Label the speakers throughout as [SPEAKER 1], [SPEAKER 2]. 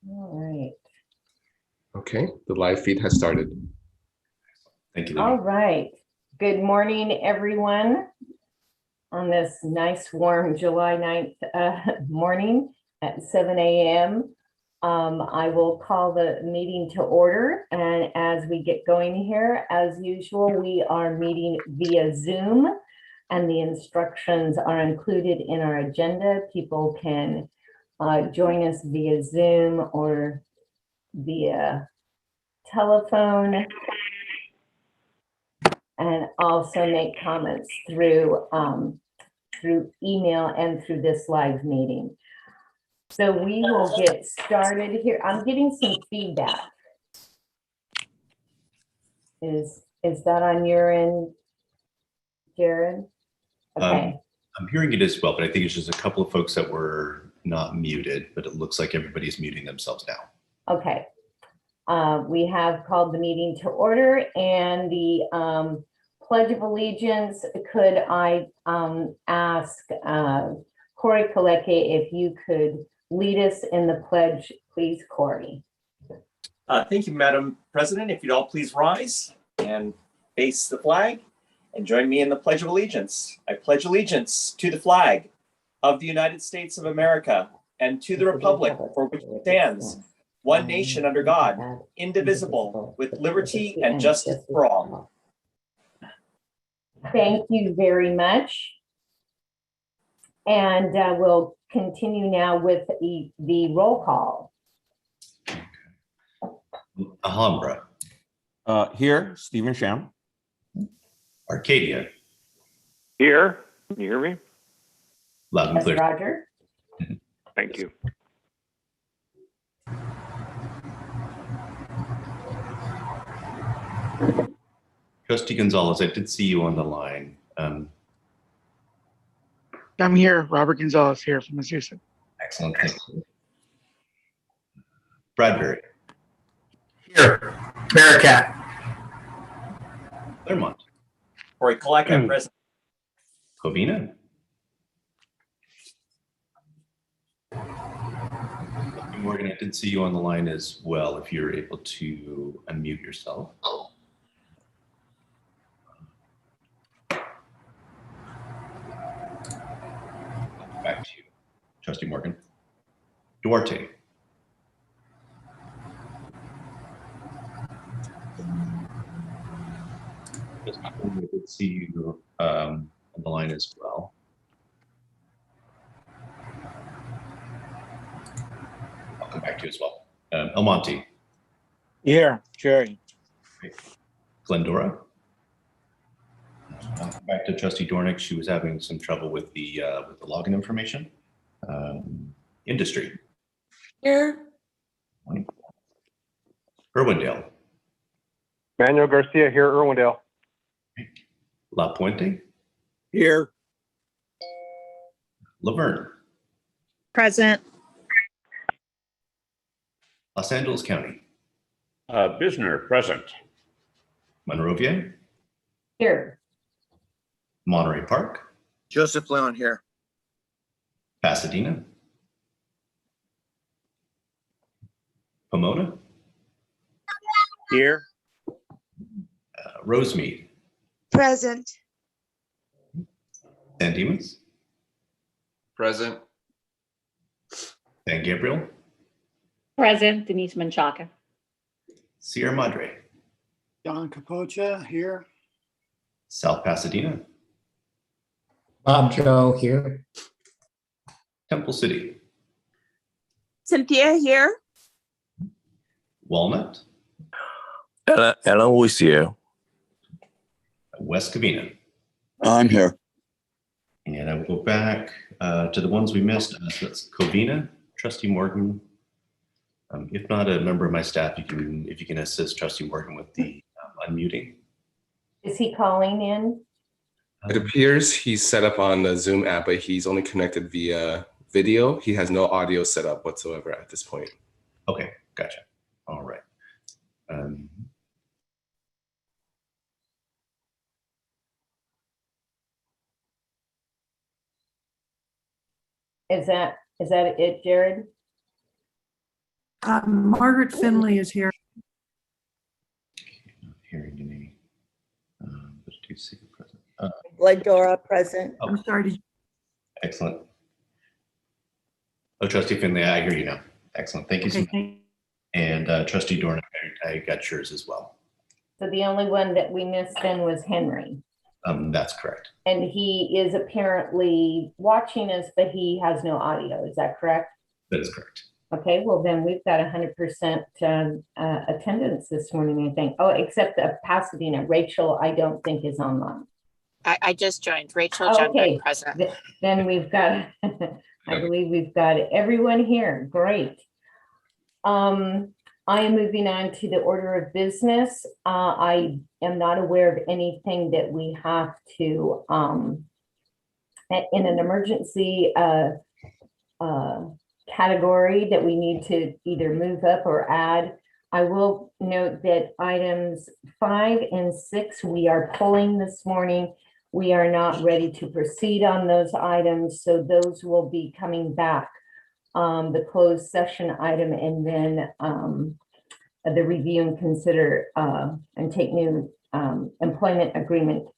[SPEAKER 1] All right.
[SPEAKER 2] Okay, the live feed has started.
[SPEAKER 3] Thank you,
[SPEAKER 1] All
[SPEAKER 3] Libby.
[SPEAKER 1] right. Good morning, everyone. On this nice, warm July 9th morning at 7 a.m. I will call the meeting to order. And as we get going here, as usual, we are meeting via Zoom, and the instructions are included in our agenda. People can join us via Zoom or via telephone, and also make comments through email and through this live meeting. So we will get started here. I'm getting some feedback. Is that on your end, Jared? Okay.
[SPEAKER 3] I'm hearing it as well, but I think it's just a couple of folks that were not muted, but it looks like everybody's muting themselves now.
[SPEAKER 1] Okay. We have called the meeting to order, and the Pledge of Allegiance. Could I ask Corey Kaleke if you could lead us in the pledge, please, Corey?
[SPEAKER 4] Thank you, Madam President. If you'd all please rise and face the flag and join me in the Pledge of Allegiance. I pledge allegiance to the flag of the United States of America and to the republic for which it stands, one nation under God, indivisible, with liberty and justice for all.
[SPEAKER 1] Thank you very much. And we'll continue now with the roll call.
[SPEAKER 3] Alhambra.
[SPEAKER 5] Here, Stephen Sham.
[SPEAKER 3] Arcadia.
[SPEAKER 6] Here, can you hear me?
[SPEAKER 3] Loud and
[SPEAKER 1] Yes,
[SPEAKER 3] clear.
[SPEAKER 1] Roger.
[SPEAKER 6] Thank you.
[SPEAKER 3] Trustee Gonzalez, I did see you on the line.
[SPEAKER 7] I'm here, Robert Gonzalez here from Azusa.
[SPEAKER 3] Excellent. Thank you. Bradbury.
[SPEAKER 8] Here, Bearcat.
[SPEAKER 3] Claremont.
[SPEAKER 4] Corey Kaleke, present.
[SPEAKER 3] Covina. Morgan, I did see you on the line as well, if you're able to unmute yourself. Back to you, Trustee Morgan. Duarte. I did see you on the line as well. I'll come back to you as well. El Monte.
[SPEAKER 9] Here, Jerry.
[SPEAKER 3] Glendora. Back to Trustee Dornick. She was having some trouble with the login information. Industry.
[SPEAKER 10] Here.
[SPEAKER 3] Irwindale.
[SPEAKER 6] Manuel Garcia here, Irwindale.
[SPEAKER 3] La Puente.
[SPEAKER 9] Here.
[SPEAKER 3] Laverne.
[SPEAKER 10] Present.
[SPEAKER 3] Los Angeles County.
[SPEAKER 5] Bisner, present.
[SPEAKER 3] Monrovia.
[SPEAKER 1] Here.
[SPEAKER 3] Monterey Park.
[SPEAKER 9] Joseph Leon here.
[SPEAKER 3] Pasadena. Pomona.
[SPEAKER 9] Here.
[SPEAKER 3] Rosemead.
[SPEAKER 10] Present.
[SPEAKER 3] San Dimas.
[SPEAKER 2] Present.
[SPEAKER 3] San Gabriel.
[SPEAKER 11] Present, Denise Menchaca.
[SPEAKER 3] Sierra Madre.
[SPEAKER 7] Don Capocha here.
[SPEAKER 3] South Pasadena.
[SPEAKER 8] Bob Joe here.
[SPEAKER 3] Temple City.
[SPEAKER 10] Cynthia here.
[SPEAKER 3] Walnut.
[SPEAKER 9] Ellen was here.
[SPEAKER 3] West Covina.
[SPEAKER 9] I'm here.
[SPEAKER 3] And I will go back to the ones we missed. So that's Covina, Trustee Morgan. If not a member of my staff, if you can assist Trustee Morgan with the unmuting.
[SPEAKER 1] Is he calling in?
[SPEAKER 2] It appears he's set up on the Zoom app, but he's only connected via video. He has no audio set up whatsoever at this point.
[SPEAKER 3] Okay, gotcha. All right.
[SPEAKER 1] Is that it, Jared?
[SPEAKER 10] Margaret Finley is here.
[SPEAKER 3] Not hearing any. But do see the present.
[SPEAKER 10] Glendora, present.
[SPEAKER 3] Oh.
[SPEAKER 10] I'm sorry.
[SPEAKER 3] Excellent. Oh, Trustee Finley, I hear you now. Excellent. Thank you so much.
[SPEAKER 10] Okay.
[SPEAKER 3] And Trustee Dorn, I got yours as well.
[SPEAKER 1] So the only one that we missed then was Henry.
[SPEAKER 3] That's correct.
[SPEAKER 1] And he is apparently watching us, but he has no audio. Is that correct?
[SPEAKER 3] That is correct.
[SPEAKER 1] Okay, well then we've got 100% attendance this morning, I think. Oh, except Pasadena. Rachel, I don't think is online.
[SPEAKER 10] I just joined. Rachel
[SPEAKER 1] Okay,
[SPEAKER 10] present.
[SPEAKER 1] then we've got, I believe we've got everyone here. Great. I am moving on to the order of business. I am not aware of anything that we have to, in an emergency category that we need to either move up or add. I will note that items 5 and 6, we are pulling this morning. We are not ready to proceed on those items, so those will be coming back. The closed session item, and then the review and consider and take new employment agreement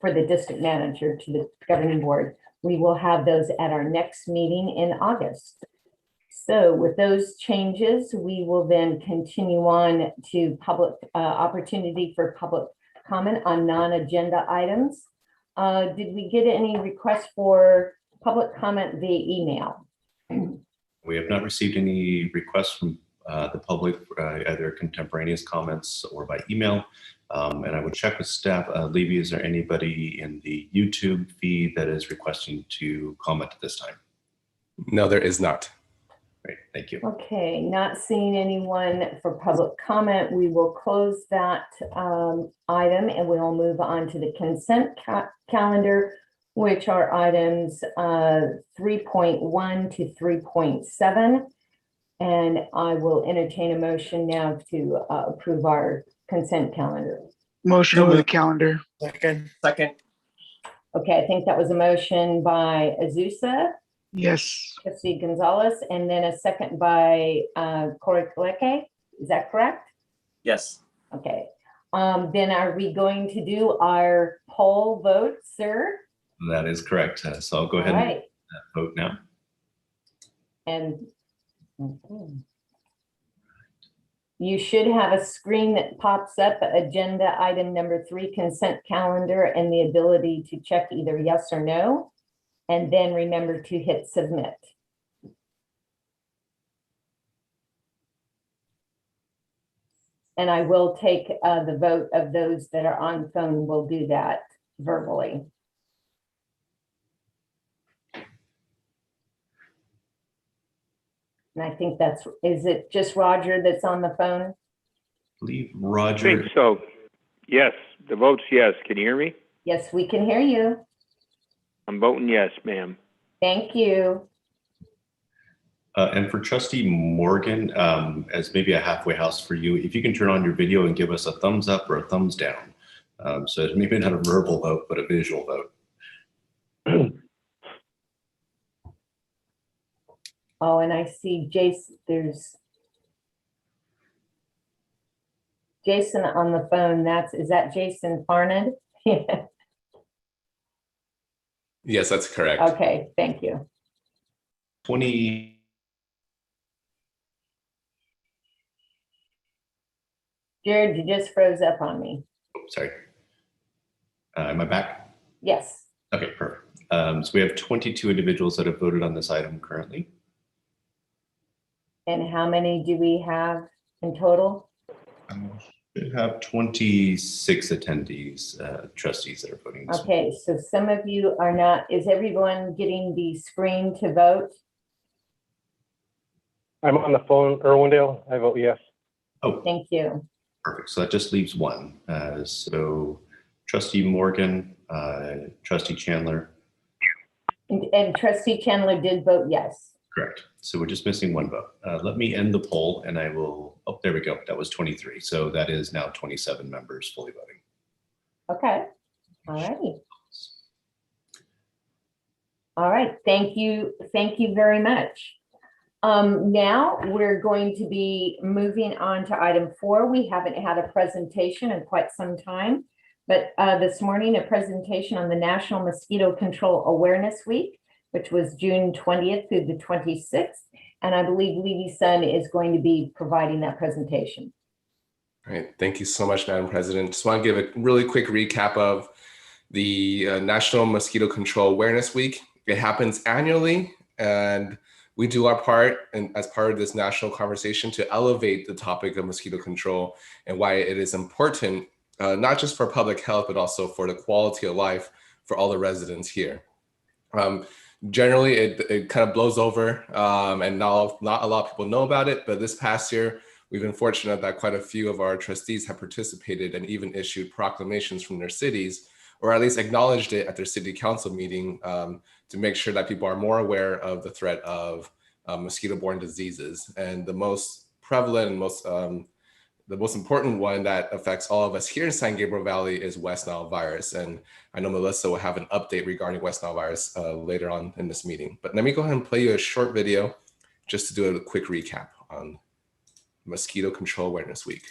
[SPEAKER 1] for the district manager to the governing board. We will have those at our next meeting in August. So with those changes, we will then continue on to public opportunity for public comment on non-agenda items. Did we get any requests for public comment via email?
[SPEAKER 3] We have not received any requests from the public, either contemporaneous comments or by email. And I would check with staff. Levy, is there anybody in the YouTube feed that is requesting to comment at this time?
[SPEAKER 2] No, there is not.
[SPEAKER 3] Great, thank you.
[SPEAKER 1] Okay, not seeing anyone for public comment. We will close that item and we'll move on to the consent calendar, which are items 3.1 to 3.7. And I will entertain a motion now to approve our consent calendar.
[SPEAKER 7] Motion over the calendar.
[SPEAKER 4] Second.
[SPEAKER 1] Okay, I think that was a motion by Azusa,
[SPEAKER 7] Yes.
[SPEAKER 1] Trustee Gonzalez, and then a second by Corey Kaleke. Is that correct?
[SPEAKER 4] Yes.
[SPEAKER 1] Okay. Then are we going to do our poll vote, sir?
[SPEAKER 3] That is correct. So I'll go ahead
[SPEAKER 1] All
[SPEAKER 3] and
[SPEAKER 1] right.
[SPEAKER 3] vote now.
[SPEAKER 1] And okay. You should have a screen that pops up, agenda item number 3, consent calendar, and the ability to check either yes or no. And then remember to hit submit. And I will take the vote of those that are on phone. We'll do that verbally. And I think is it just Roger that's on the phone?
[SPEAKER 3] I believe
[SPEAKER 6] I
[SPEAKER 3] Roger.
[SPEAKER 6] think so. Yes, the vote's yes. Can you hear me?
[SPEAKER 1] Yes, we can hear you.
[SPEAKER 6] I'm voting yes, ma'am.
[SPEAKER 1] Thank you.
[SPEAKER 3] And for Trustee Morgan, as maybe a halfway house for you, if you can turn on your video and give us a thumbs up or a thumbs down. So it's maybe not a verbal vote, but a visual vote.
[SPEAKER 1] Oh, and I see Jason, there's Jason on the phone. Is that Jason Farned?
[SPEAKER 2] Yes, that's correct.
[SPEAKER 1] Okay, thank you.
[SPEAKER 3] 20.
[SPEAKER 1] Jared, you just froze up on me.
[SPEAKER 3] Oh, sorry. Am I back?
[SPEAKER 1] Yes.
[SPEAKER 3] Okay, perfect. So we have 22 individuals that have voted on this item currently.
[SPEAKER 1] And how many do we have in total?
[SPEAKER 3] We have 26 attendees, trustees that are voting. This
[SPEAKER 1] Okay, so some of you are not, is everyone getting the screen to vote?
[SPEAKER 6] I'm on the phone, Irwindale. I vote yes.
[SPEAKER 3] Oh,
[SPEAKER 1] Thank you.
[SPEAKER 3] perfect. So that just leaves one. So Trustee Morgan, Trustee Chandler.
[SPEAKER 1] And Trustee Chandler did vote yes.
[SPEAKER 3] Correct. So we're just missing one vote. Let me end the poll and I will, oh, there we go. That was 23. So that is now 27 members fully voting.
[SPEAKER 1] Okay, all righty. All right, thank you very much. Now we're going to be moving on to item 4. We haven't had a presentation in quite some time, but this morning, a presentation on the National Mosquito Control Awareness Week, which was June 20th through the 26th. And I believe Levy Sun is going to be providing that presentation.
[SPEAKER 2] All right, thank you so much, Madam President. Just want to give a really quick recap of the National Mosquito Control Awareness Week. It happens annually, and we do our part and as part of this national conversation to elevate the topic of mosquito control and why it is important, not just for public health, but also for the quality of life for all the residents here. Generally, it kind of blows over and not a lot of people know about it, but this past year, we've been fortunate that quite a few of our trustees have participated and even issued proclamations from their cities, or at least acknowledged it at their city council meeting to make sure that people are more aware of the threat of mosquito-borne diseases. And the most prevalent and the most important one that affects all of us here in San Gabriel Valley is West Nile virus. And I know Melissa will have an update regarding West Nile virus later on in this meeting. But let me go ahead and play you a short video just to do a quick recap on Mosquito Control Awareness Week.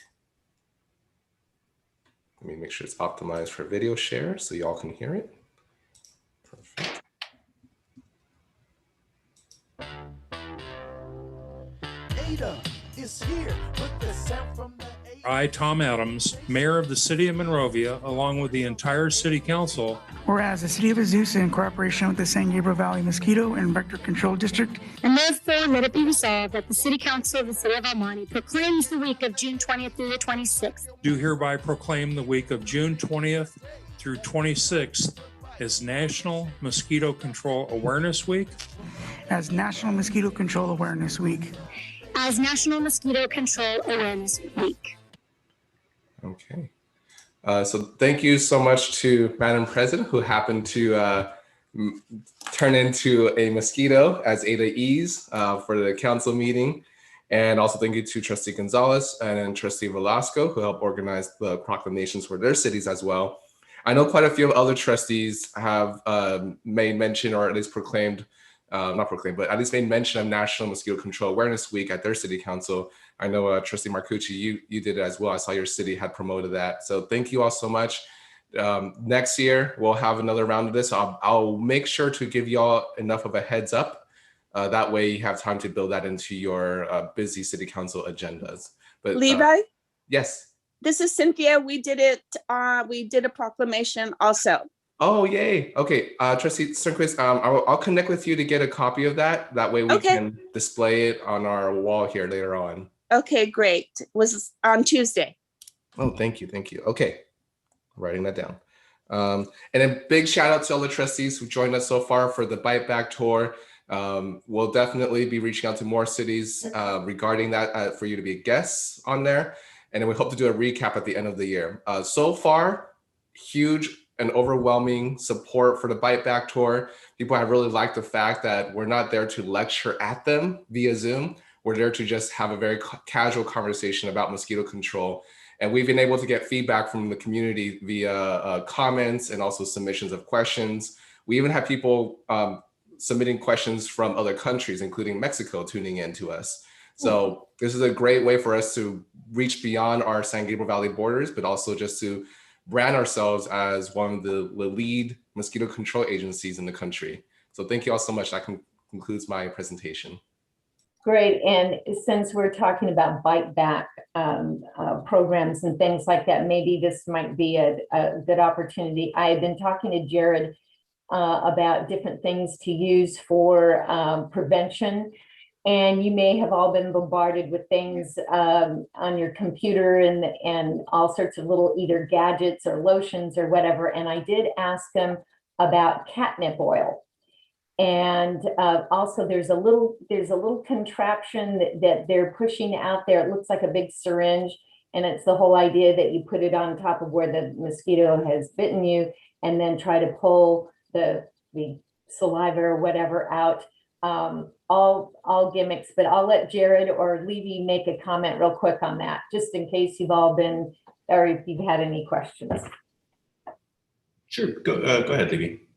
[SPEAKER 2] Let me make sure it's optimized for video share so y'all can hear it. Perfect.
[SPEAKER 12] Ada is here with the sound from the
[SPEAKER 13] I, Tom Adams, Mayor of the City of Monrovia, along with the entire City Council.
[SPEAKER 7] Whereas the City of Azusa, in cooperation with the San Gabriel Valley Mosquito and Vector Control District,
[SPEAKER 14] and therefore let it be resolved that the City Council of the City of El Monte proclaims the week of June 20th through the 26th.
[SPEAKER 13] Do hereby proclaim the week of June 20th through 26th as National Mosquito Control Awareness Week.
[SPEAKER 7] As National Mosquito Control Awareness Week.
[SPEAKER 14] As National Mosquito Control Awareness Week.
[SPEAKER 2] Okay. So thank you so much to Madam President, who happened to turn into a mosquito as Ada E's for the council meeting. And also thank you to Trustee Gonzalez and Trustee Velasco, who helped organize the proclamations for their cities as well. I know quite a few other trustees have made mention, or at least proclaimed, not proclaimed, but at least made mention of National Mosquito Control Awareness Week at their city council. I know Trustee Marcucci, you did it as well. I saw your city had promoted that. So thank you all so much. Next year, we'll have another round of this. I'll make sure to give you all enough of a heads up. That way you have time to build that into your busy city council agendas. But
[SPEAKER 15] Levi?
[SPEAKER 2] Yes.
[SPEAKER 15] This is Cynthia. We did it. We did a proclamation also.
[SPEAKER 2] Oh, yay. Okay. Trustee Sternquist, I'll connect with you to get a copy of that. That way we can display it on our wall here later on.
[SPEAKER 15] Okay, great. It was on Tuesday.
[SPEAKER 2] Oh, thank you. Thank you. Okay. Writing that down. And a big shout out to all the trustees who joined us so far for the Bite Back Tour. We'll definitely be reaching out to more cities regarding that for you to be guests on there. And then we hope to do a recap at the end of the year. So far, huge and overwhelming support for the Bite Back Tour. People have really liked the fact that we're not there to lecture at them via Zoom. We're there to just have a very casual conversation about mosquito control. And we've been able to get feedback from the community via comments and also submissions of questions. We even have people submitting questions from other countries, including Mexico, tuning in to us. So this is a great way for us to reach beyond our San Gabriel Valley borders, but also just to brand ourselves as one of the lead mosquito control agencies in the country. So thank you all so much. That concludes my presentation.
[SPEAKER 1] Great. And since we're talking about bite back programs and things like that, maybe this might be a good opportunity. I have been talking to Jared about different things to use for prevention. And you may have all been bombarded with things on your computer and all sorts of little either gadgets or lotions or whatever. And I did ask them about catnip oil. And also there's a little contraption that they're pushing out there. It looks like a big syringe. And it's the whole idea that you put it on top of where the mosquito has bitten you and then try to pull the saliva or whatever out. All gimmicks, but I'll let Jared or Levy make a comment real quick on that, just in case you've all been, or if you've had any questions.
[SPEAKER 3] Sure, go ahead, Levy.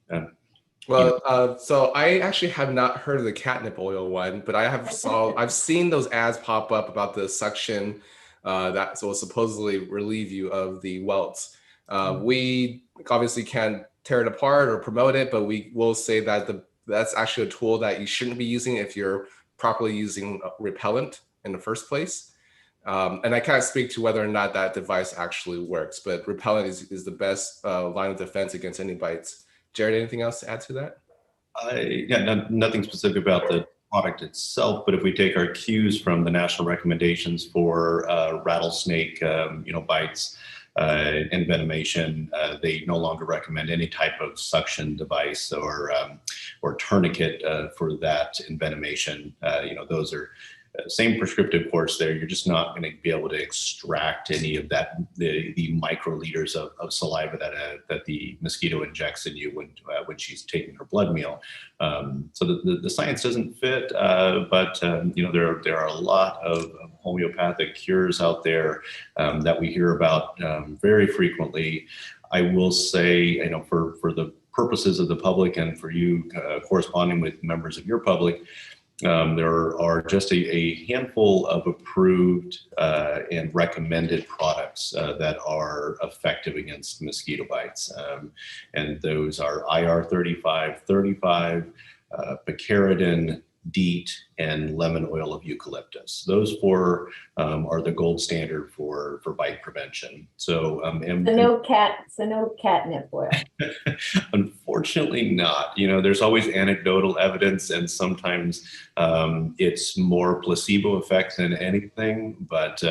[SPEAKER 2] Well, so I actually have not heard of the catnip oil one, but I've seen those ads pop up about the suction that will supposedly relieve you of the welts. We obviously can't tear it apart or promote it, but we will say that that's actually a tool that you shouldn't be using if you're properly using repellent in the first place. And I can't speak to whether or not that device actually works, but repellent is the best line of defense against any bites. Jared, anything else to add to that?
[SPEAKER 3] Nothing specific about the product itself, but if we take our cues from the national recommendations for rattlesnake, bites and venomation, they no longer recommend any type of suction device or tourniquet for that envenomation. Those are same prescriptive course there. You're just not going to be able to extract any of that, the microliters of saliva that the mosquito injects in you when she's taking her blood meal. So the science doesn't fit, but there are a lot of homeopathic cures out there that we hear about very frequently. I will say, for the purposes of the public and for you corresponding with members of your public, there are just a handful of approved and recommended products that are effective against mosquito bites. And those are IR35, picaridin, DEET, and lemon oil of eucalyptus. Those four are the gold standard for bite prevention. So,
[SPEAKER 1] no catnip oil.
[SPEAKER 3] Unfortunately not. There's always anecdotal evidence, and sometimes it's more placebo effect than anything, but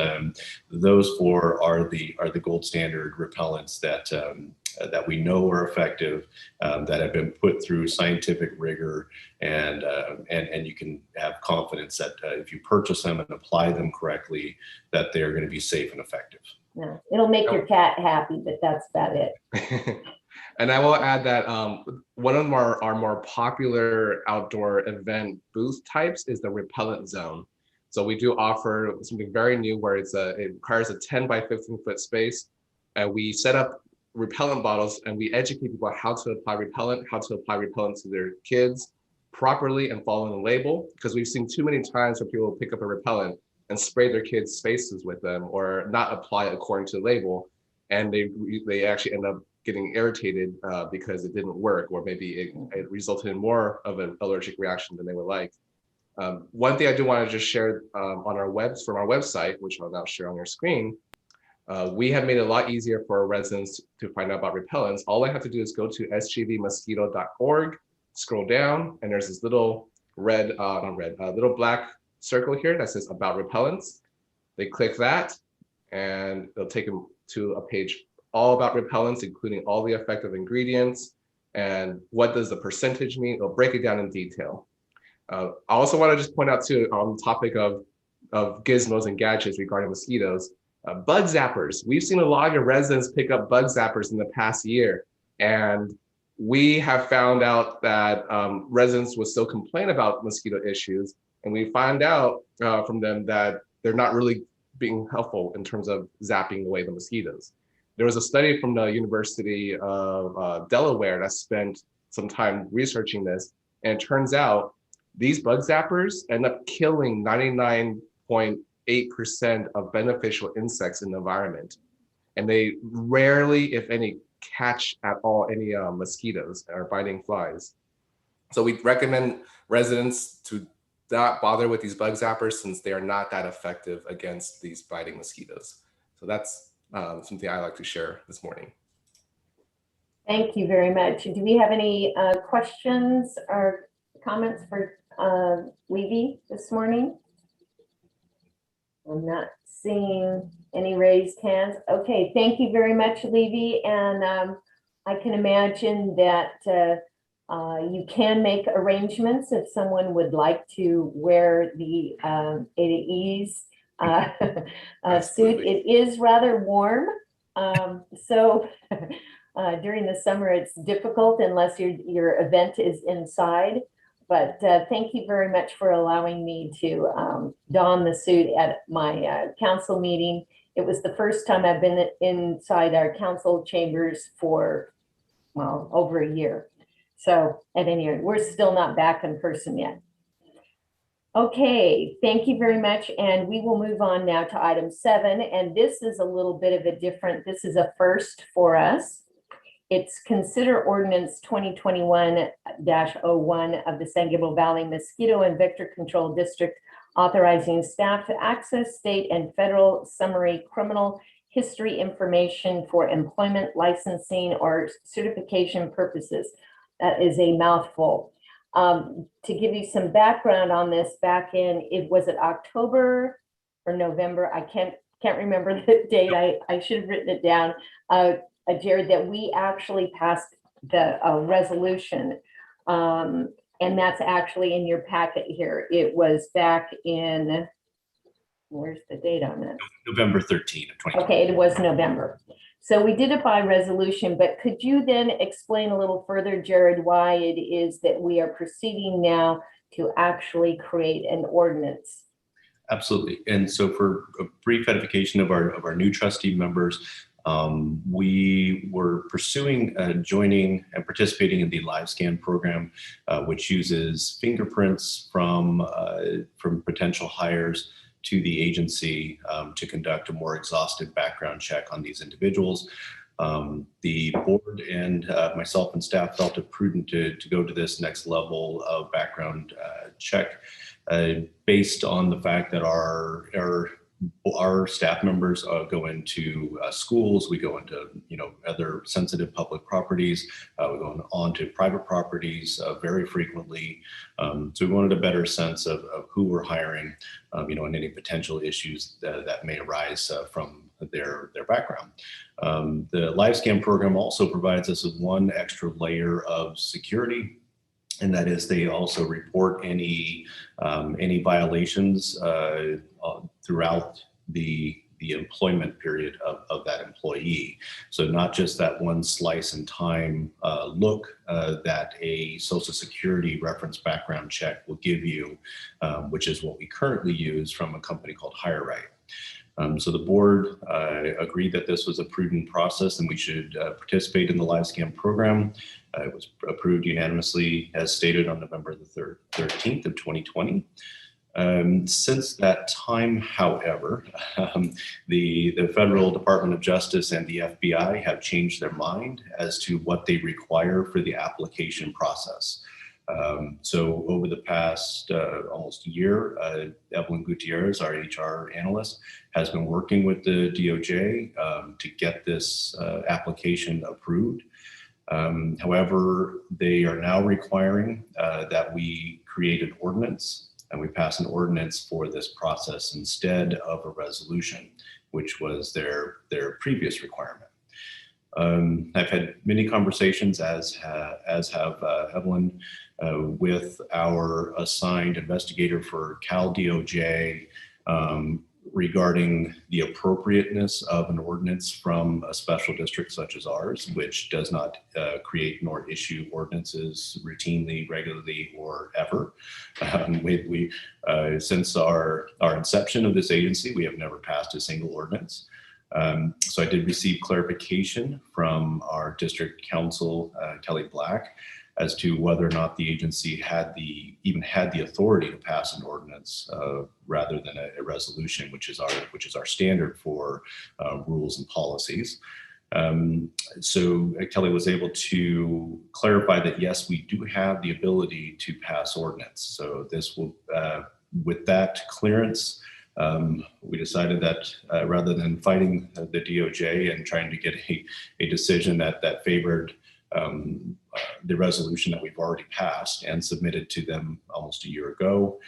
[SPEAKER 3] those four are the gold standard repellents that we know are effective, that have been put through scientific rigor, and you can have confidence that if you purchase them and apply them correctly, that they are going to be safe and effective.
[SPEAKER 1] No, it'll make your cat happy, but that's about it.
[SPEAKER 2] And I will add that one of our more popular outdoor event booth types is the repellent zone. So we do offer something very new where it requires a 10 by 15 foot space, and we set up repellent bottles and we educate people how to apply repellent to their kids properly and following the label, because we've seen too many times where people pick up a repellent and spray their kids' faces with them or not apply it according to the label, and they actually end up getting irritated because it didn't work, or maybe it resulted in more of an allergic reaction than they would like. One thing I do want to just share from our website, which I'll now share on your screen, we have made it a lot easier for our residents to find out about repellents. All they have to do is go to sgvmosquito.org, scroll down, and there's this little little black circle here that says about repellents. They click that, and they'll take them to a page all about repellents, including all the effective ingredients and what does the percentage mean. They'll break it down in detail. I also want to just point out too, on the topic of gizmos and gadgets regarding mosquitoes, bug zappers. We've seen a lot of your residents pick up bug zappers in the past year, and we have found out that residents will still complain about mosquito issues, and we find out from them that they're not really being helpful in terms of zapping away the mosquitoes. There was a study from the University of Delaware that spent some time researching this, and it turns out these bug zappers end up killing 99.8% of beneficial insects in the environment. And they rarely, if any, catch at all any mosquitoes or biting flies. So we recommend residents to not bother with these bug zappers since they are not that effective against these biting mosquitoes. So that's something I like to share this morning.
[SPEAKER 1] Thank you very much. Do we have any questions or comments for Levy this morning? I'm not seeing any raised hands. Okay, thank you very much, Levy. And I can imagine that you can make arrangements if someone would like to wear the Ada Ease suit. It is rather warm, so during the summer it's difficult unless your event is inside. But thank you very much for allowing me to don the suit at my council meeting. It was the first time I've been inside our council chambers for, well, over a year. So at any rate, we're still not back in person yet. Okay, thank you very much. And we will move on now to item 7. And this is a little bit of a different, this is a first for us. It's consider ordinance 2021-01 of the San Gabriel Valley Mosquito and Vector Control District authorizing staff to access state and federal summary criminal history information for employment, licensing, or certification purposes. That is a mouthful. To give you some background on this, back in, was it October or November? I can't remember the date. I should have written it down. Jared, that we actually passed the resolution, and that's actually in your packet here. It was back in, where's the date on it?
[SPEAKER 3] November 13 of 2020.
[SPEAKER 1] Okay, it was November. So we did it by resolution, but could you then explain a little further, Jared, why it is that we are proceeding now to actually create an ordinance?
[SPEAKER 3] Absolutely. And so for a brief edification of our new trustee members, we were pursuing joining and participating in the live scan program, which uses fingerprints from potential hires to the agency to conduct a more exhaustive background check on these individuals. The board and myself and staff felt it prudent to go to this next level of background check based on the fact that our staff members go into schools, we go into other sensitive public properties, we go on to private properties very frequently. So we wanted a better sense of who we're hiring, and any potential issues that may arise from their background. The live scan program also provides us with one extra layer of security, and that is they also report any violations throughout the employment period of that employee. So not just that one slice in time look that a Social Security reference background check will give you, which is what we currently use from a company called HireRight. So the board agreed that this was a prudent process and we should participate in the live scan program. It was approved unanimously as stated on November the 13th of 2020. Since that time, however, the Federal Department of Justice and the FBI have changed their mind as to what they require for the application process. So over the past almost year, Evelyn Gutierrez, our HR analyst, has been working with the DOJ to get this application approved. However, they are now requiring that we create an ordinance and we pass an ordinance for this process instead of a resolution, which was their previous requirement. I've had many conversations, as have Evelyn, with our assigned investigator for Cal DOJ regarding the appropriateness of an ordinance from a special district such as ours, which does not create nor issue ordinances routinely, regularly, or ever. Since our inception of this agency, we have never passed a single ordinance. So I did receive clarification from our district counsel, Kelly Black, as to whether or not the agency even had the authority to pass an ordinance rather than a resolution, which is our standard for rules and policies. So Kelly was able to clarify that yes, we do have the ability to pass ordinance. So this will, with that clearance, we decided that rather than fighting the DOJ and trying to get a decision that favored the resolution that we've already passed and submitted to them almost a year ago,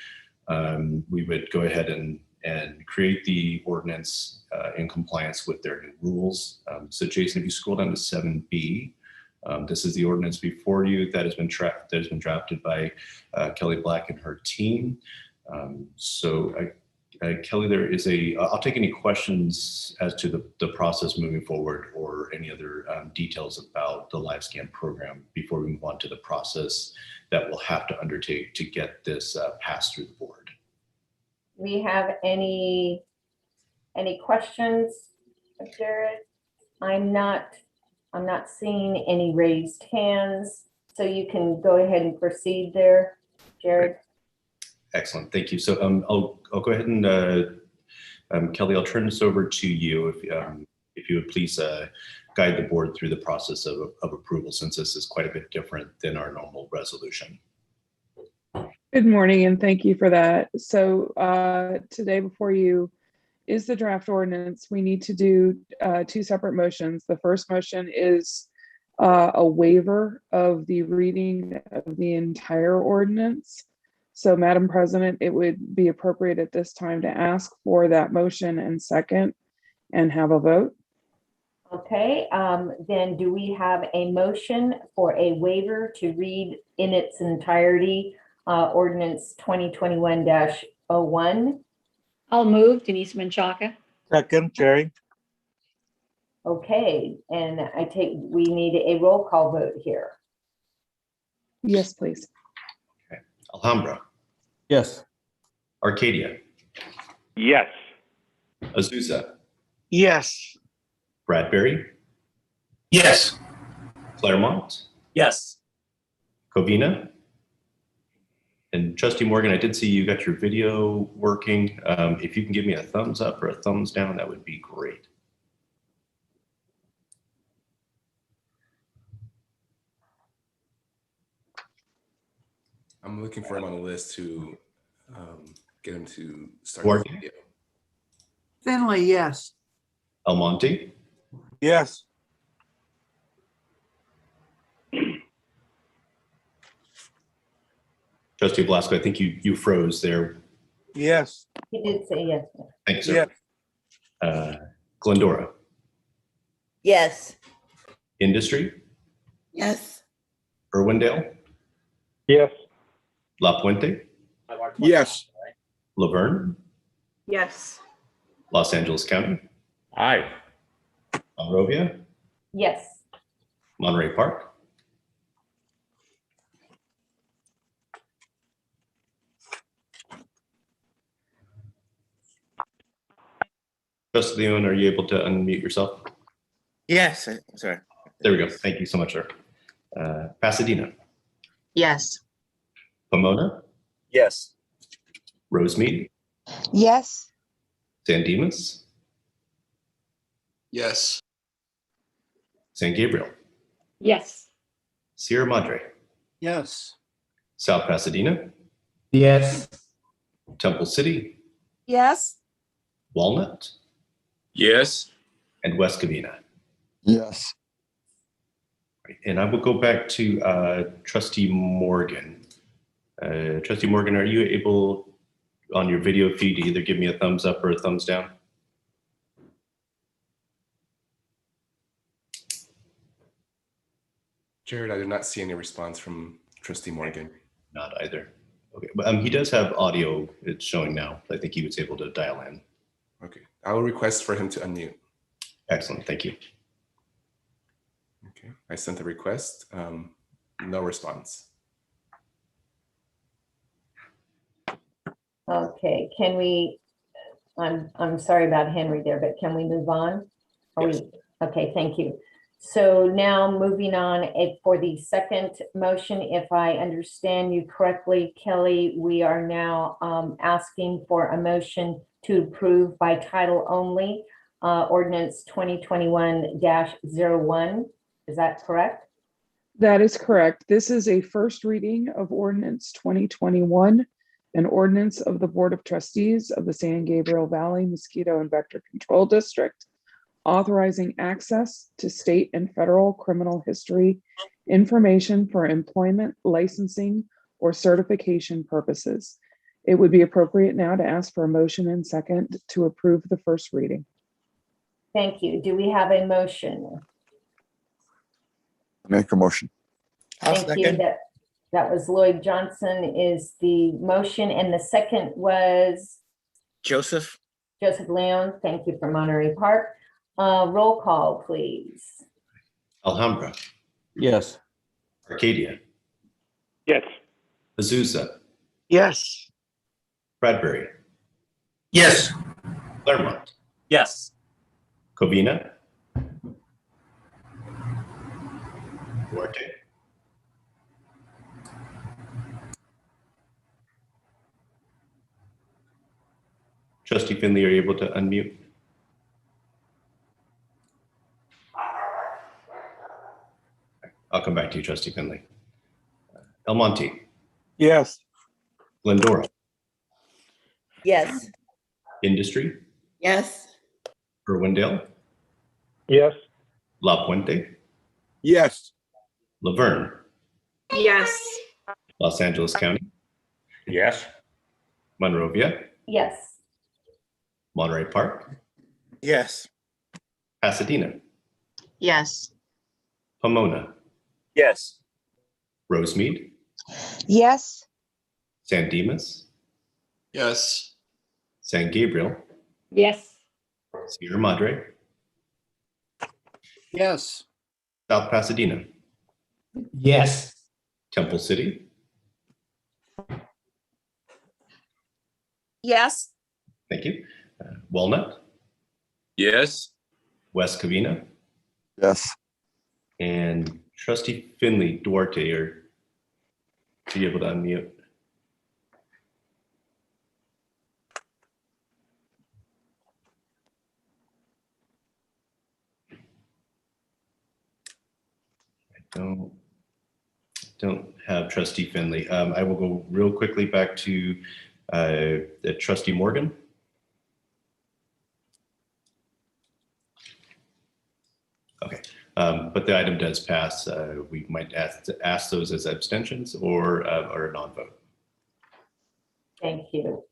[SPEAKER 3] we would go ahead and create the ordinance in compliance with their new rules. So Jason, if you scroll down to 7B, this is the ordinance before you that has been drafted by Kelly Black and her team. Kelly, there is I'll take any questions as to the process moving forward or any other details about the live scan program before we move on to the process that we'll have to undertake to get this passed through the board.
[SPEAKER 1] We have any questions, Jared? I'm not seeing any raised hands. So you can go ahead and proceed there, Jared.
[SPEAKER 3] Excellent, thank you. So I'll go ahead and Kelly, I'll turn this over to you if you would please guide the board through the process of approval, since this is quite a bit different than our normal resolution.
[SPEAKER 16] Good morning, and thank you for that. So today before you is the draft ordinance. We need to do two separate motions. The first motion is a waiver of the reading of the entire ordinance. So Madam President, it would be appropriate at this time to ask for that motion and second and have a vote.
[SPEAKER 1] Okay, then do we have a motion for a waiver to read in its entirety ordinance 2021-01?
[SPEAKER 11] I'll move. Denise Menchaca.
[SPEAKER 17] Second, Jerry.
[SPEAKER 1] Okay, and we need a roll call vote here.
[SPEAKER 16] Yes, please.
[SPEAKER 3] Okay. Alhambra.
[SPEAKER 5] Yes.
[SPEAKER 3] Arcadia.
[SPEAKER 6] Yes.
[SPEAKER 3] Azusa.
[SPEAKER 17] Yes.
[SPEAKER 3] Bradbury.
[SPEAKER 8] Yes.
[SPEAKER 3] Claremont.
[SPEAKER 4] Yes.
[SPEAKER 3] Covina. And Trustee Morgan, I did see you got your video working. If you can give me a thumbs up or a thumbs down, that would be great.
[SPEAKER 2] I'm looking for him on the list to get him to start
[SPEAKER 3] Morgan?
[SPEAKER 2] the video.
[SPEAKER 10] Finley, yes.
[SPEAKER 3] Almonte.
[SPEAKER 17] Yes.
[SPEAKER 3] Trustee Blasco, I think you froze there.
[SPEAKER 17] Yes.
[SPEAKER 1] He did say yes.
[SPEAKER 3] Thanks, sir. Glendora.
[SPEAKER 10] Yes.
[SPEAKER 3] Industry.
[SPEAKER 10] Yes.
[SPEAKER 3] Irwindale.
[SPEAKER 6] Yes.
[SPEAKER 3] La Puente.
[SPEAKER 9] Yes.
[SPEAKER 3] Laverne.
[SPEAKER 10] Yes.
[SPEAKER 3] Los Angeles County.
[SPEAKER 5] Aye.
[SPEAKER 3] Monrovia.
[SPEAKER 1] Yes.
[SPEAKER 3] Monterey Park. Trustee Leon, are you able to unmute yourself?
[SPEAKER 9] Yes. Sorry.
[SPEAKER 3] There we go. Thank you so much, sir. Pasadena.
[SPEAKER 10] Yes.
[SPEAKER 3] Pomona.
[SPEAKER 9] Yes.
[SPEAKER 3] Rosemead.
[SPEAKER 10] Yes.
[SPEAKER 3] San Dimas.
[SPEAKER 9] Yes.
[SPEAKER 3] San Gabriel.
[SPEAKER 11] Yes.
[SPEAKER 3] Sierra Madre.
[SPEAKER 17] Yes.
[SPEAKER 3] South Pasadena.
[SPEAKER 8] Yes.
[SPEAKER 3] Temple City.
[SPEAKER 10] Yes.
[SPEAKER 3] Walnut.
[SPEAKER 9] Yes.
[SPEAKER 3] And West Covina.
[SPEAKER 9] Yes.
[SPEAKER 3] And I will go back to Trustee Morgan. Trustee Morgan, are you able on your video feed to either give me a thumbs up or a thumbs down?
[SPEAKER 2] Jared, I did not see any response from Trustee Morgan.
[SPEAKER 3] Not either. Okay, but he does have audio. It's showing now. I think he was able to dial in.
[SPEAKER 2] Okay, I will request for him to unmute.
[SPEAKER 3] Excellent, thank you.
[SPEAKER 2] Okay, I sent the request. No response.
[SPEAKER 1] Okay, can we, I'm sorry about Henry there, but can we move on?
[SPEAKER 3] Yes.
[SPEAKER 1] Okay, thank you. So now moving on for the second motion, if I understand you correctly, Kelly, we are now asking for a motion to approve by title only ordinance 2021-01. Is that correct?
[SPEAKER 16] That is correct. This is a first reading of ordinance 2021, an ordinance of the Board of Trustees of the San Gabriel Valley Mosquito and Vector Control District, authorizing access to state and federal criminal history information for employment, licensing, or certification purposes. It would be appropriate now to ask for a motion and second to approve the first reading.
[SPEAKER 1] Thank you. Do we have a motion?
[SPEAKER 9] Make a motion.
[SPEAKER 1] Thank you. That was Lloyd Johnson is the motion, and the second was
[SPEAKER 9] Joseph.
[SPEAKER 1] Joseph Leon. Thank you for Monterey Park. Roll call, please.
[SPEAKER 3] Alhambra.
[SPEAKER 5] Yes.
[SPEAKER 3] Arcadia.
[SPEAKER 6] Yes.
[SPEAKER 3] Azusa.
[SPEAKER 17] Yes.
[SPEAKER 3] Bradbury.
[SPEAKER 8] Yes.
[SPEAKER 3] Claremont.
[SPEAKER 4] Yes.
[SPEAKER 3] Covina. Duarte. Trustee Finley, are you able to unmute? I'll come back to you, Trustee Finley. El Monte.
[SPEAKER 17] Yes.
[SPEAKER 3] Glendora.
[SPEAKER 10] Yes.
[SPEAKER 3] Industry.
[SPEAKER 10] Yes.
[SPEAKER 3] Irwindale.
[SPEAKER 6] Yes.
[SPEAKER 3] La Puente.
[SPEAKER 17] Yes.
[SPEAKER 3] Laverne.
[SPEAKER 10] Yes.
[SPEAKER 3] Los Angeles County.
[SPEAKER 5] Yes.
[SPEAKER 3] Monrovia.
[SPEAKER 1] Yes.
[SPEAKER 3] Monterey Park.
[SPEAKER 17] Yes.
[SPEAKER 3] Pasadena.
[SPEAKER 10] Yes.
[SPEAKER 3] Pomona.
[SPEAKER 9] Yes.
[SPEAKER 3] Rosemead.
[SPEAKER 10] Yes.
[SPEAKER 3] San Dimas.
[SPEAKER 9] Yes.
[SPEAKER 3] San Gabriel.
[SPEAKER 11] Yes.
[SPEAKER 3] Sierra Madre.
[SPEAKER 17] Yes.
[SPEAKER 3] South Pasadena.
[SPEAKER 8] Yes.
[SPEAKER 3] Temple City.
[SPEAKER 15] Yes.
[SPEAKER 3] Thank you. Walnut.
[SPEAKER 9] Yes.
[SPEAKER 3] West Covina.
[SPEAKER 9] Yes.
[SPEAKER 3] And Trustee Finley Duarte, are you able to unmute? I don't have Trustee Finley. I will go real quickly back to Trustee Morgan. Okay, but the item does pass. We might ask those as abstentions or a non-vote.
[SPEAKER 1] Thank you.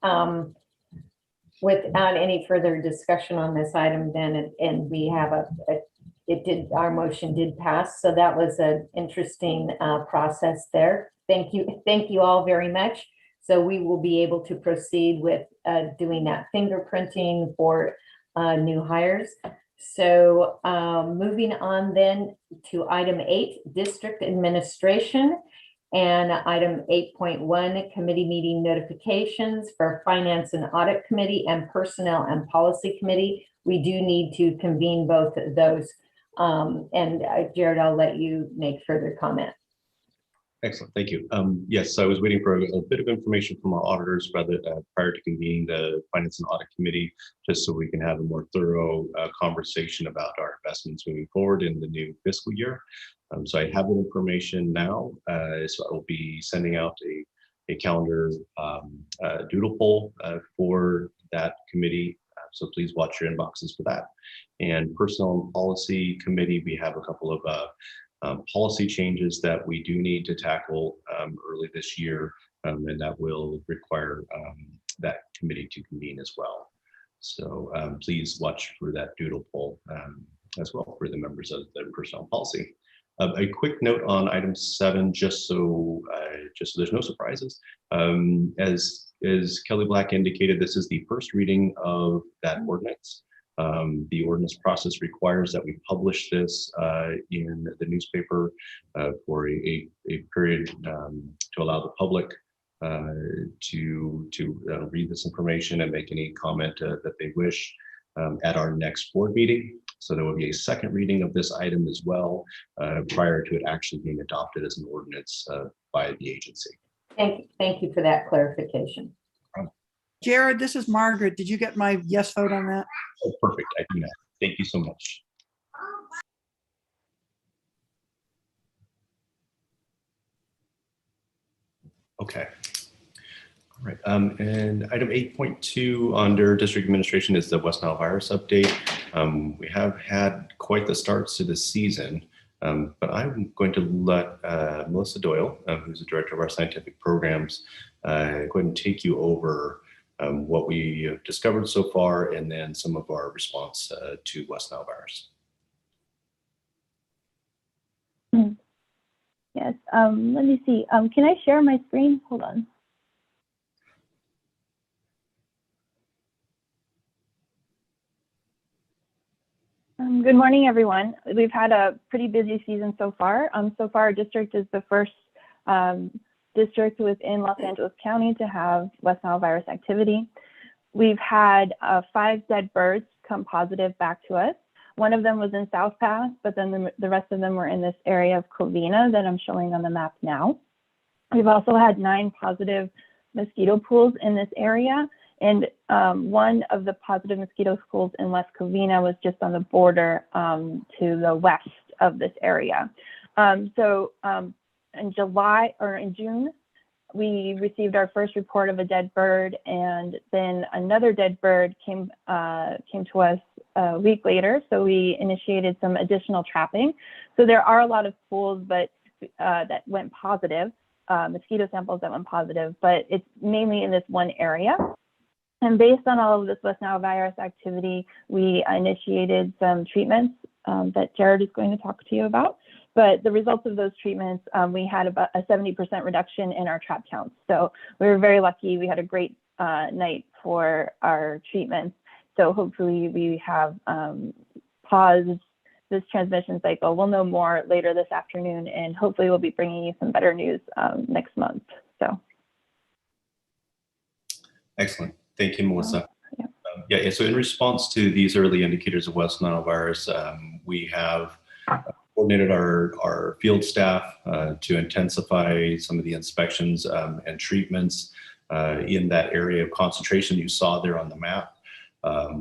[SPEAKER 1] Without any further discussion on this item, then, and we have our motion did pass. So that was an interesting process there. Thank you all very much. So we will be able to proceed with doing that fingerprinting for new hires. So moving on then to item 8, district administration, and item 8.1, committee meeting notifications for Finance and Audit Committee and Personnel and Policy Committee. We do need to convene both of those. Jared, I'll let you make further comment.
[SPEAKER 3] Excellent, thank you. Yes, I was waiting for a bit of information from our auditors prior to convening the Finance and Audit Committee, just so we can have a more thorough conversation about our investments moving forward in the new fiscal year. So I have that information now, so I will be sending out a calendar doodle poll for that committee. So please watch your inboxes for that. And Personnel and Policy Committee, we have a couple of policy changes that we do need to tackle early this year, and that will require that committee to convene as well. So please watch for that doodle poll as well for the members of the Personnel Policy. A quick note on item 7, just so there's no surprises. As Kelly Black indicated, this is the first reading of that ordinance. The ordinance process requires that we publish this in the newspaper for a period to allow the public to read this information and make any comment that they wish at our next board meeting. So there will be a second reading of this item as well prior to it actually being adopted as an ordinance by the agency.
[SPEAKER 1] Thank you for that clarification.
[SPEAKER 18] Jared, this is Margaret. Did you get my yes vote on that?
[SPEAKER 3] Oh, perfect. I do that. Thank you so much. Okay. All right. And item 8.2 under district administration is the West Nile virus update. We have had quite the starts to the season, but I'm going to let Melissa Doyle, who's the director of our scientific programs, go ahead and take you over what we have discovered so far, and then some of our response to West Nile virus.
[SPEAKER 19] Yes, let me see. Can I share my screen? Hold on. Good morning, everyone. We've had a pretty busy season so far. So far, our district is the first district within Los Angeles County to have West Nile virus activity. We've had 5 dead birds come positive back to us. One of them was in South Pass, but then the rest of them were in this area of Covina that I'm showing on the map now. We've also had 9 positive mosquito pools in this area And one of the positive mosquito schools in West Covina was just on the border to the west of this area. So in June, we received our first report of a dead bird, and then another dead bird came to us a week later. So we initiated some additional trapping. So there are a lot of pools, but that went positive, mosquito samples that went positive, but it's mainly in this one area. And based on all of this West Nile virus activity, we initiated some treatments that Jared is going to talk to you about. But the results of those treatments, we had about a 70% reduction in our trap counts. So we were very lucky. We had a great night for our treatments. So hopefully we have paused this transmission cycle. We'll know more later this afternoon, and hopefully we'll be bringing you some better news next month. So.
[SPEAKER 3] Excellent. Thank you, Melissa. Yeah. So in response to these early indicators of West Nile virus, we have coordinated our field staff to intensify some of the inspections and treatments in that area of concentration you saw there on the map.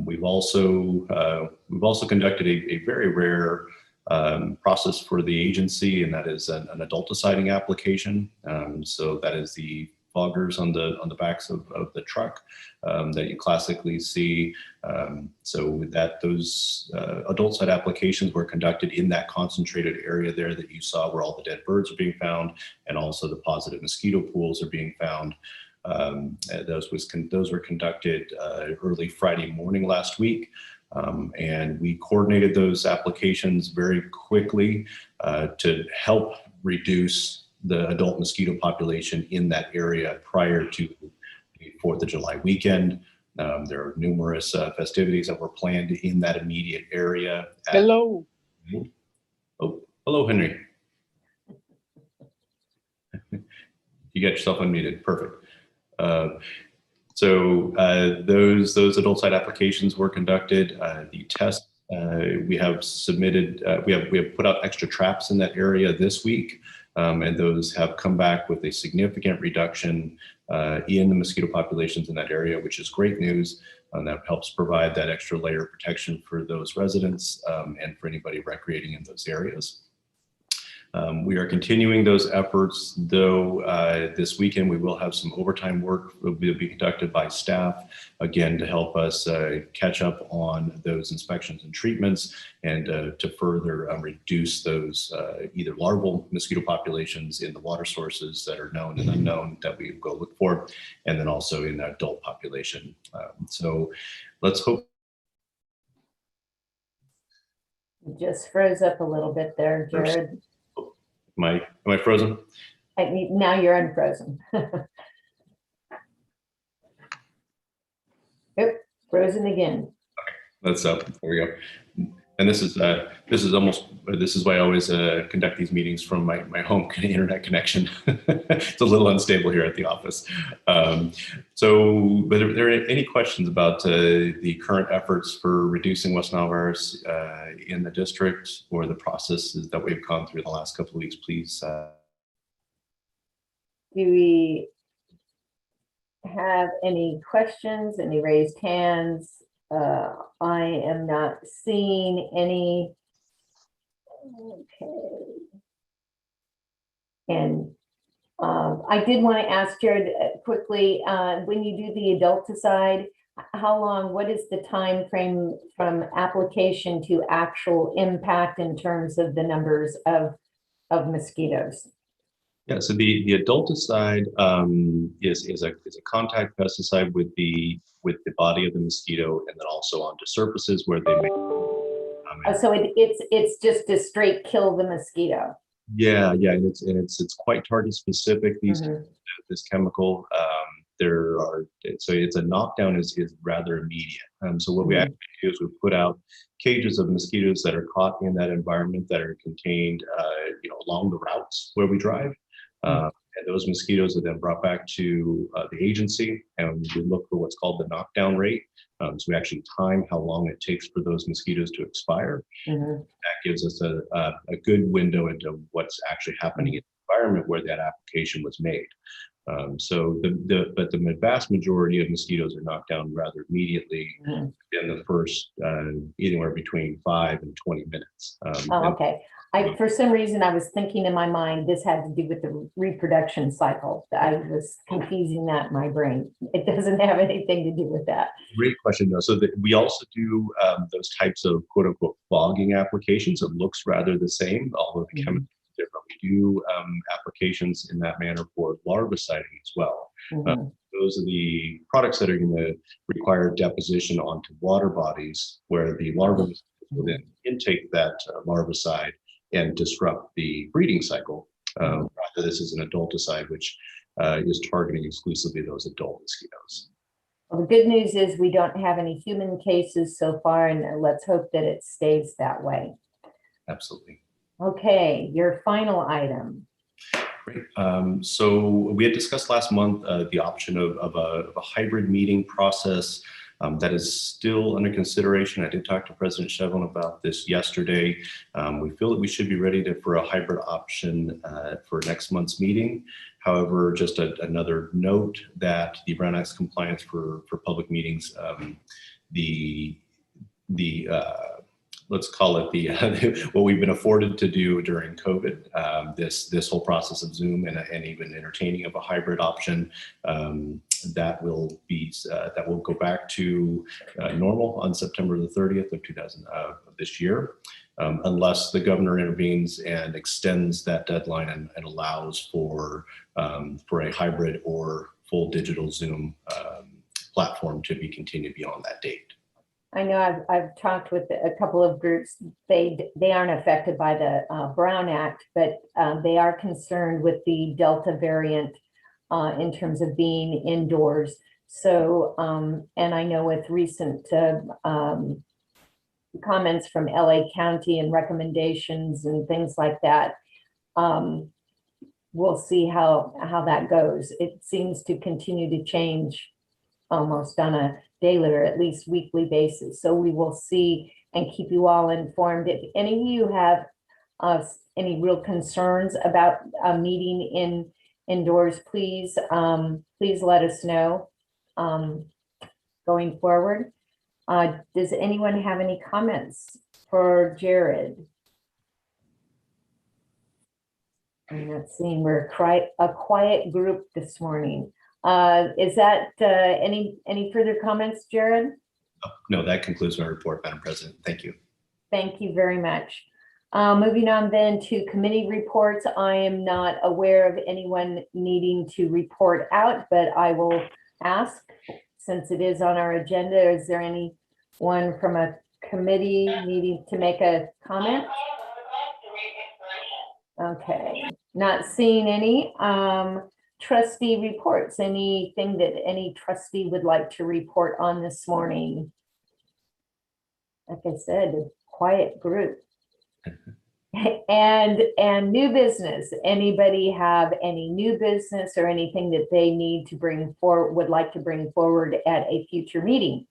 [SPEAKER 3] We've also conducted a very rare process for the agency, and that is an adulticiding application. So that is the foggers on the backs of the truck that you classically see. So that those adulticide applications were conducted in that concentrated area there that you saw where all the dead birds are being found, and also the positive mosquito pools are being found. Those were conducted early Friday morning last week. And we coordinated those applications very quickly to help reduce the adult mosquito population in that area prior to the 4th of July weekend. There are numerous festivities that were planned in that immediate area.
[SPEAKER 17] Hello.
[SPEAKER 3] Oh, hello, Henry. You got yourself unmuted. Perfect. So those adulticide applications were conducted. The tests we have submitted, we have put out extra traps in that area this week. And those have come back with a significant reduction in the mosquito populations in that area, which is great news. And that helps provide that extra layer of protection for those residents and for anybody recreating in those areas. We are continuing those efforts, though this weekend we will have some overtime work that will be conducted by staff, again, to help us catch up on those inspections and treatments, and to further reduce those either larval mosquito populations in the water sources that are known and unknown that we go look for, and then also in the adult population. So let's hope.
[SPEAKER 1] You just froze up a little bit there, Jared.
[SPEAKER 3] Am I frozen?
[SPEAKER 1] Now you're unfrozen. Yep, frozen again.
[SPEAKER 3] Let's there we go. And this is why I always conduct these meetings from my home internet connection. It's a little unstable here at the office. So, but are there any questions about the current efforts for reducing West Nile virus in the district, or the processes that we've gone through the last couple of weeks, please?
[SPEAKER 1] Do we have any questions, any raised hands? I am not seeing any. Okay. And I did want to ask Jared quickly, when you do the adulticide, what is the time frame from application to actual impact in terms of the numbers of mosquitoes?
[SPEAKER 3] Yeah, so the adulticide is a contact pesticide with the body of the mosquito, and then also onto surfaces where they may.
[SPEAKER 1] So it's just to straight kill the mosquito.
[SPEAKER 3] Yeah, and it's quite target specific. This chemical. So it's a knockdown is rather immediate. So what we actually do is we put out cages of mosquitoes that are caught in that environment that are contained, along the routes where we drive. And those mosquitoes are then brought back to the agency, and we look for what's called the knockdown rate. So we actually time how long it takes for those mosquitoes to expire. That gives us a good window into what's actually happening in the environment where that application was made. So but the vast majority of mosquitoes are knocked down rather immediately in the first anywhere between 5 and 20 minutes.
[SPEAKER 1] Oh, okay. For some reason, I was thinking in my mind, this had to do with the reproduction cycle. I was confusing that in my brain. It doesn't have anything to do with that.
[SPEAKER 3] Great question, though. So we also do those types of quote unquote fogging applications. It looks rather the same, although the chemistry is different. We do applications in that manner for larviciding as well. Those are the products that are going to require deposition onto water bodies where the larva will then intake that larvicide and disrupt the breeding cycle. Rather, this is an adulticide, which is targeting exclusively those adult mosquitoes.
[SPEAKER 1] Well, the good news is we don't have any human cases so far, and let's hope that it stays that way.
[SPEAKER 3] Absolutely.
[SPEAKER 1] Okay, your final item.
[SPEAKER 3] Great. So we had discussed last month the option of a hybrid meeting process. That is still under consideration. I did talk to President Chevron about this yesterday. We feel that we should be ready for a hybrid option for next month's meeting. However, just another note that the Brown Act's compliance for public meetings, let's call it what we've been afforded to do during COVID, this whole process of Zoom and even entertaining of a hybrid option, that will go back to normal on September the 30th of this year, unless the governor intervenes and extends that deadline and allows for a hybrid or full digital Zoom platform to be continued beyond that date.
[SPEAKER 1] I know I've talked with a couple of groups. They aren't affected by the Brown Act, but they are concerned with the Delta variant in terms of being indoors. So, and I know with recent comments from LA County and recommendations and things like that, we'll see how that goes. It seems to continue to change almost on a daily or at least weekly basis. So we will see and keep you all informed. If any of you have any real concerns about a meeting indoors, please let us know going forward. Does anyone have any comments for Jared? I'm not seeing, we're a quiet group this morning. Is that any further comments, Jared?
[SPEAKER 3] No, that concludes my report, Madam President. Thank you.
[SPEAKER 1] Thank you very much. Moving on then to committee reports. I am not aware of anyone needing to report out, but I will ask, since it is on our agenda, is there anyone from a committee needing to make a comment? Okay, not seeing any. Trustee reports, anything that any trustee would like to report on this morning? Like I said, a quiet group. And new business. Anybody have any new business or anything that they need to bring forward, would like to bring forward at a future meeting?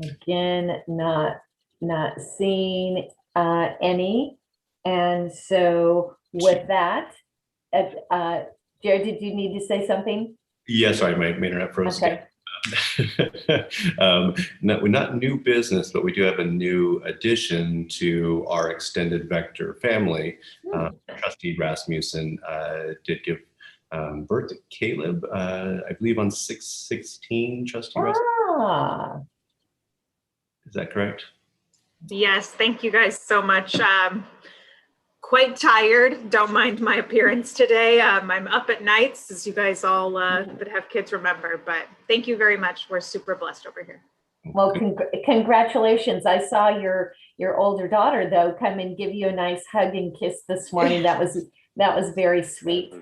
[SPEAKER 1] Again, not seeing any. And so with that, Jared, did you need to say something?
[SPEAKER 3] Yes, sorry, my internet froze.
[SPEAKER 1] Okay.
[SPEAKER 3] Not new business, but we do have a new addition to our extended vector family. Trustee Rasmussen did give birth to Caleb, I believe on 6/16, Trustee Rasmussen. Is that correct?
[SPEAKER 20] Yes, thank you guys so much. Quite tired. Don't mind my appearance today. I'm up at nights, as you guys all that have kids remember, but thank you very much. We're super blessed over here.
[SPEAKER 1] Well, congratulations. I saw your older daughter, though, come and give you a nice hug and kiss this morning. That was very sweet.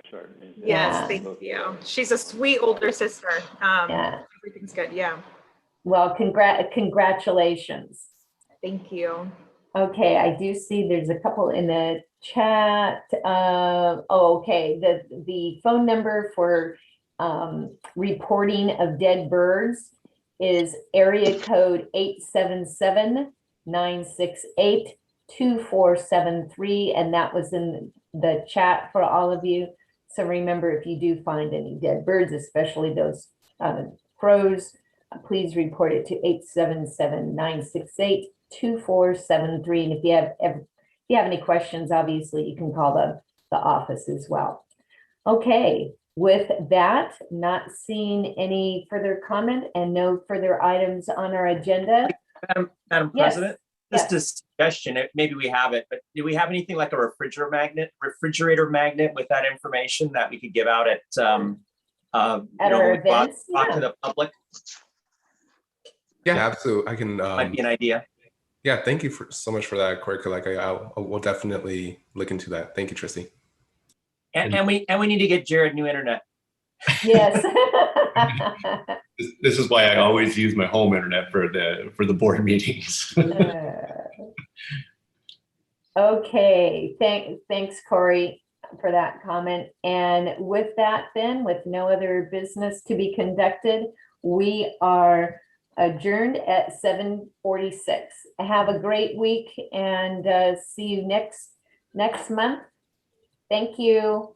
[SPEAKER 20] Yes, thank you. She's a sweet older sister. Everything's good. Yeah.
[SPEAKER 1] Well, congratulations.
[SPEAKER 20] Thank you.
[SPEAKER 1] Okay, I do see there's a couple in the chat. Okay, the phone number for reporting of dead birds is area code 877-968-2473, and that was in the chat for all of you. So remember, if you do find any dead birds, especially those crows, please report it to 877-968-2473. And if you have any questions, obviously you can call the office as well. Okay, with that, not seeing any further comment and no further items on our agenda.
[SPEAKER 4] Madam
[SPEAKER 1] Yes.
[SPEAKER 4] President, just a suggestion, maybe we have it, but do we have anything like a refrigerator magnet with that information that we could give out at
[SPEAKER 1] our
[SPEAKER 4] when we talk
[SPEAKER 1] events?
[SPEAKER 4] to the public?
[SPEAKER 2] Yeah, absolutely. I can.
[SPEAKER 4] Might be an idea.
[SPEAKER 2] Yeah, thank you so much for that, Corey. Like, I will definitely look into that. Thank you, Trustee.
[SPEAKER 4] And we need to get Jared new internet.
[SPEAKER 1] Yes.
[SPEAKER 3] This is why I always use my home internet for the board meetings.
[SPEAKER 1] Okay, thanks, Corey, for that comment. And with that, then, with no other business to be conducted, we are adjourned at 7:46. Have a great week and see you next month. Thank you.